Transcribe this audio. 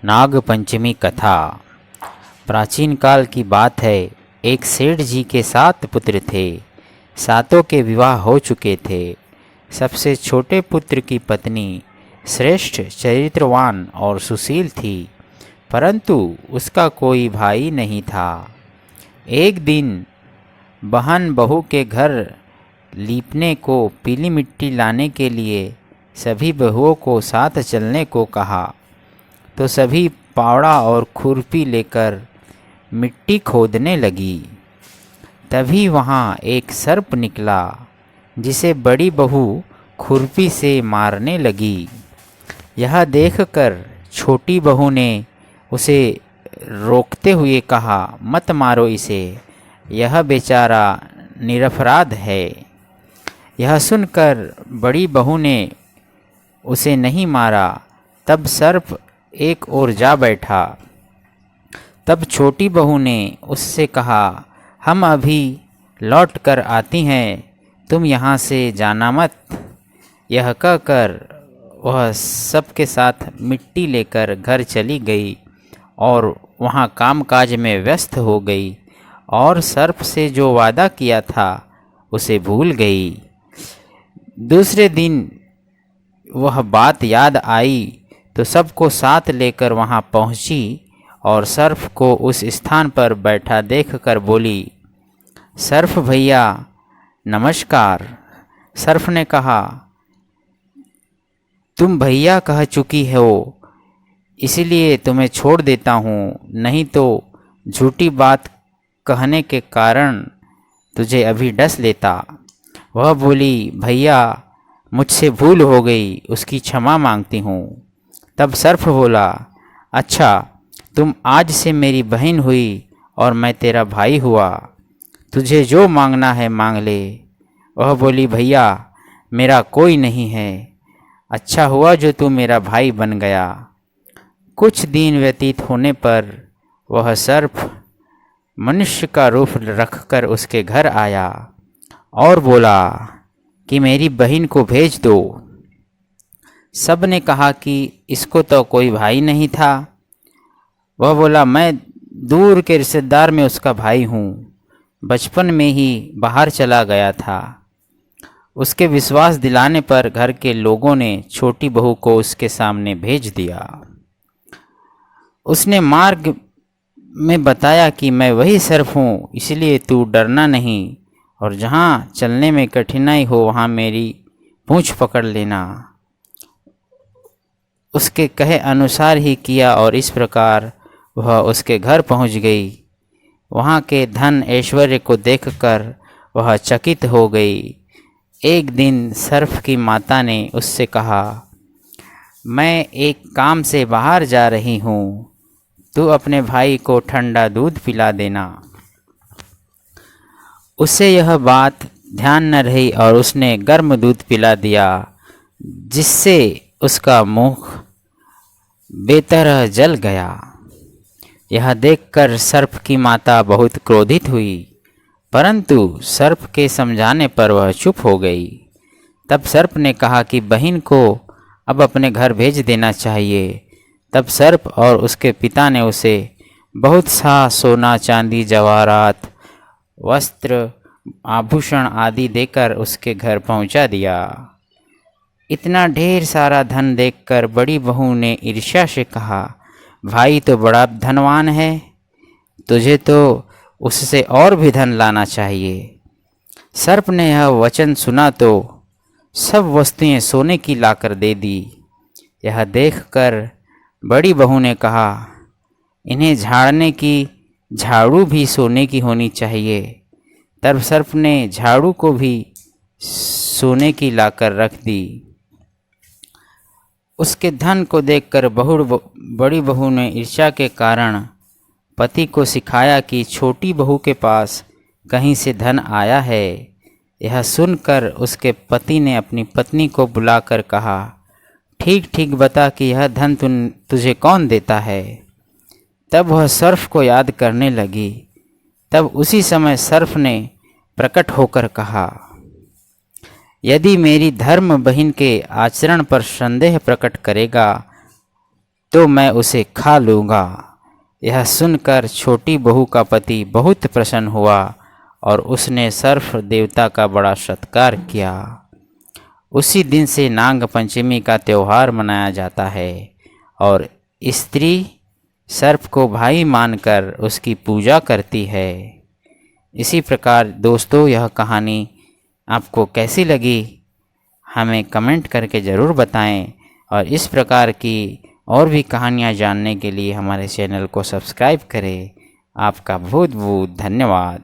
नाग पंचमी कथा। प्राचीन काल की बात है। एक सेठ जी के 7 पुत्र थे। सातों के विवाह हो चुके थे। सबसे छोटे पुत्र की पत्नी श्रेष्ठ, चरित्रवान और सुशील थी, परंतु उसका कोई भाई नहीं था। एक दिन बहन बहू के घर लीपने को पीली मिट्टी लाने के लिए सभी बहुओं को साथ चलने को कहा, तो सभी फावड़ा और खुरपी लेकर मिट्टी खोदने लगी। तभी वहाँ एक सर्प निकला, जिसे बड़ी बहू खुरपी से मारने लगी। यह देखकर छोटी बहू ने उसे रोकते हुए कहा, मत मारो इसे, यह बेचारा निरपराध है। यह सुनकर बड़ी बहू ने उसे नहीं मारा। तब सर्प एक ओर जा बैठा। तब छोटी बहू ने उससे कहा, हम अभी लौट कर आती हैं, तुम यहाँ से जाना मत। यह कहकर वह सबके साथ मिट्टी लेकर घर चली गई और वहाँ कामकाज में व्यस्त हो गई और सर्प से जो वादा किया था उसे भूल गई। दूसरे दिन वह बात याद आई तो सबको साथ लेकर वहाँ पहुँची और सर्प को उस स्थान पर बैठा देखकर बोली, सर्प भैया नमस्कार। सर्प ने कहा, तुम भैया कह चुकी हो, इसलिए तुम्हें छोड़ देता हूँ, नहीं तो झूठी बात कहने के कारण तुझे अभी डस लेता। वह बोली, भैया मुझसे भूल हो गई, उसकी क्षमा मांगती हूँ। तब सर्प बोला, अच्छा तुम आज से मेरी बहन हुई और मैं तेरा भाई हुआ, तुझे जो मांगना है मांग ले। वह बोली, भैया मेरा कोई नहीं है, अच्छा हुआ जो तू मेरा भाई बन गया। कुछ दिन व्यतीत होने पर वह सर्प मनुष्य का रूप रखकर उसके घर आया और बोला कि मेरी बहन को भेज दो। सब ने कहा कि इसको तो कोई भाई नहीं था। वह बोला, मैं दूर के रिश्तेदार में उसका भाई हूँ, बचपन में ही बाहर चला गया था। उसके विश्वास दिलाने पर घर के लोगों ने छोटी बहू को उसके सामने भेज दिया। उसने मार्ग में बताया कि मैं वही सर्प हूँ, इसलिए तू डरना नहीं और जहाँ चलने में कठिनाई हो वहाँ मेरी पूँछ पकड़ लेना। उसके कहे अनुसार ही किया और इस प्रकार वह उसके घर पहुँच गई। वहाँ के धन ऐश्वर्य को देखकर वह चकित हो गई। एक दिन सर्प की माता ने उससे कहा, मैं एक काम से बाहर जा रही हूँ, तू अपने भाई को ठंडा दूध पिला देना। उसे यह बात ध्यान न रही और उसने गर्म दूध पिला दिया, जिससे उसका मुख बेतरह जल गया। यह देखकर सर्प की माता बहुत क्रोधित हुई, परंतु सर्प के समझाने पर वह चुप हो गई। तब सर्प ने कहा कि बहन को अब अपने घर भेज देना चाहिए। तब सर्प और उसके पिता ने उसे बहुत सा सोना, चांदी, जवाहरात, वस्त्र, आभूषण आदि देकर उसके घर पहुंचा दिया। इतना ढेर सारा धन देखकर बड़ी बहू ने ईर्ष्या से कहा, भाई तो बड़ा धनवान है, तुझे तो उससे और भी धन लाना चाहिए। सर्प ने यह वचन सुना तो सब वस्तुएं सोने की लाकर दे दी। यह देखकर बड़ी बहू ने कहा, इन्हें झाड़ने की झाड़ू भी सोने की होनी चाहिए। तब सर्प ने झाड़ू को भी सोने की लाकर रख दी। उसके धन को देखकर बड़ी बहू ने ईर्ष्या के कारण पति को सिखाया कि छोटी बहू के पास कहीं से धन आया है। यह सुनकर उसके पति ने अपनी पत्नी को बुलाकर कहा, ठीक ठीक बता कि यह धन तुझे कौन देता है। तब वह सर्प को याद करने लगी। तब उसी समय सर्प ने प्रकट होकर कहा, यदि मेरी धर्म बहन के आचरण पर संदेह प्रकट करेगा तो मैं उसे खा लूँगा। यह सुनकर छोटी बहू का पति बहुत प्रसन्न हुआ और उसने सर्प देवता का बड़ा सत्कार किया। उसी दिन से नाग पंचमी का त्यौहार मनाया जाता है और स्त्री सर्प को भाई मानकर उसकी पूजा करती है। इसी प्रकार दोस्तों, यह कहानी आपको कैसी लगी हमें कमेंट करके ज़रूर बताएं और इस प्रकार की और भी कहानियाँ जानने के लिए हमारे चैनल को सब्सक्राइब करें। आपका बहुत बहुत धन्यवाद।